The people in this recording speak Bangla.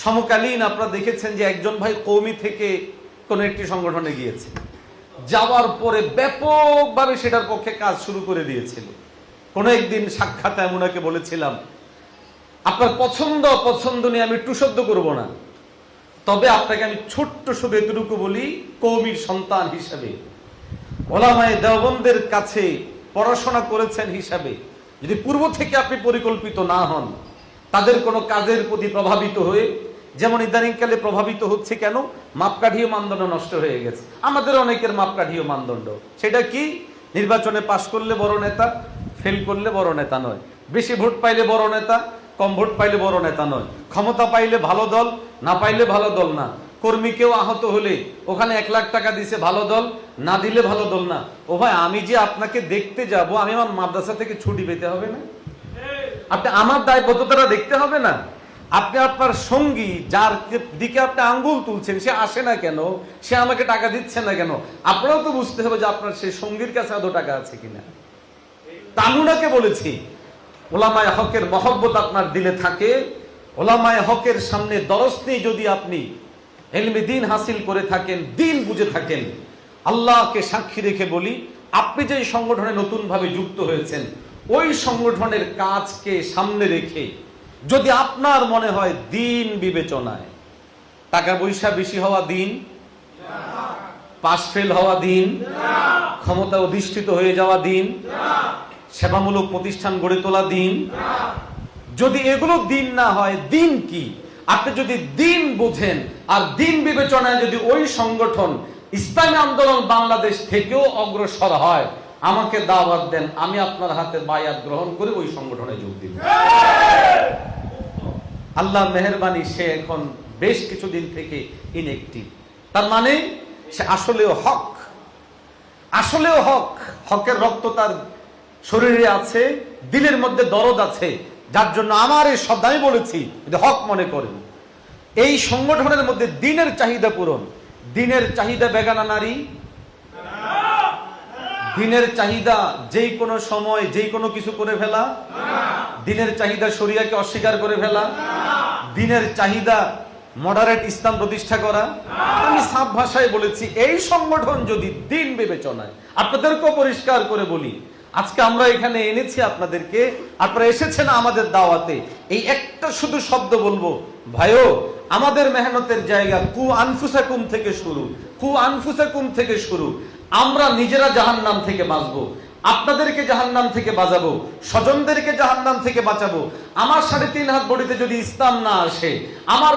সমকালীন আপনারা দেখেছেন যে একজন ভাই কওমি থেকে কোন একটি সংগঠনে গিয়েছে, যাওয়ার পরে ব্যাপকভাবে সেটার পক্ষে কাজ শুরু করে দিয়েছিল। কোন একদিন সাক্ষাতে আমি ওনাকে বলেছিলাম, আপনার পছন্দ নিয়ে আমি একটু শব্দ করবো না, তবে আপনাকে আমি ছোট্ট শুধু এতটুকু বলি, কওমির সন্তান হিসাবে, ওলামায়ে দেওবন্দের কাছে পড়াশোনা করেছেন হিসাবে, যদি পূর্ব থেকে আপনি পরিকল্পিত না হন, তাদের কোনো কাজের প্রতি প্রভাবিত হয়ে, যেমন ইদানিংকালে প্রভাবিত হচ্ছে কেন, মাপকাঠি ও মানদণ্ড নষ্ট হয়ে গেছে। আমাদের অনেকের মাপকাঠি ও মানদণ্ড, সেটা কি? নির্বাচনে পাশ করলে বড় নেতা, ফেল করলে বড় নেতা নয়, বেশি ভোট পাইলে বড় নেতা, কম ভোট পাইলে বড় নেতা নয়, ক্ষমতা পাইলে ভালো দল, না পাইলে ভালো দল না, কর্মীকেও আহত হলে ওখানে 1 লাখ টাকা দিছে ভালো দল, না দিলে ভালো দল না। ও ভাই, আমি যে আপনাকে দেখতে যাব, আমি আমার মাদ্রাসা থেকে ছুটি পেতে হবে না? আপনি আমার দায়বদ্ধতাটা দেখতে হবে না? আপনি আপনার সঙ্গী যার দিকে আপনি আঙ্গুল তুলছেন, সে আসে না কেন, সে আমাকে টাকা দিচ্ছে না কেন, আপনারাও তো বুঝতে হবে যে আপনার সেই সঙ্গীর কাছে আদৌ টাকা আছে কিনা। তানুনাকে বলেছি, ওলামায়ে হকের মহব্বত আপনার দিলে থাকে, ওলামায়ে হকের সামনে দরস নিয়ে যদি আপনি ইলমে দ্বীন হাসিল করে থাকেন, দ্বীন বুঝে থাকেন, আল্লাহকে সাক্ষী রেখে বলি, আপনি যে সংগঠনে নতুন ভাবে যুক্ত হয়েছেন, ওই সংগঠনের কাজকে সামনে রেখে যদি আপনার মনে হয় দ্বীন বিবেচনায়, টাকা পয়সা বেশি হওয়া দ্বীন, পাশ ফেল হওয়া দ্বীন, ক্ষমতা অধিষ্ঠিত হয়ে যাওয়া দ্বীন, সেবামূলক প্রতিষ্ঠান গড়ে তোলা দ্বীন, যদি এগুলো দ্বীন না হয়, দ্বীন কি? আপনি যদি দ্বীন বোঝেন আর দ্বীন বিবেচনায় যদি ওই সংগঠন ইসলামী আন্দোলন বাংলাদেশ থেকেও অগ্রসর হয়, আমাকে দাওয়াত দেন, আমি আপনার হাতে বায়াত গ্রহণ করে ওই সংগঠনে যোগ দিব। আল্লাহ মেহেরবানি, সে এখন বেশ কিছুদিন থেকে ইনএক্টিভ। তার মানে সে আসলেও হক, আসলেও হক, হকের রক্ত তার শরীরে আছে, দিলের মধ্যে দরদ আছে, যার জন্য আমার এই শব্দ আমি বলেছি, যদি হক মনে করেন এই সংগঠনের মধ্যে দ্বীনের চাহিদা পূরণ। দ্বীনের চাহিদা বেগানা নারী, দ্বীনের চাহিদা যেই কোনো সময় যেই কোনো কিছু করে ফেলা, দ্বীনের চাহিদা শরিয়াকে অস্বীকার করে ফেলা, দ্বীনের চাহিদা মডারেট ইসলাম প্রতিষ্ঠা করা। আমি সাফ ভাষায় বলেছি, এই সংগঠন যদি দ্বীন বিবেচনায়, আপনাদেরকেও পরিষ্কার করে বলি, আজকে আমরা এখানে এনেছি আপনাদেরকে, আপনারা এসেছেন আমাদের দাওয়াতে, এই একটা শুধু শব্দ বলবো, ভাইও আমাদের মেহনতের জায়গা কু আনফুসাকুম থেকে শুরু, কু আনফুসাকুম থেকে শুরু। আমরা নিজেরা জাহান্নাম থেকে বাঁচবো, আপনাদেরকে জাহান্নাম থেকে বাঁচাবো, স্বজনদেরকে জাহান্নাম থেকে বাঁচাবো। আমার 3.5 হাত বডিতে যদি ইসলাম না আসে, আমার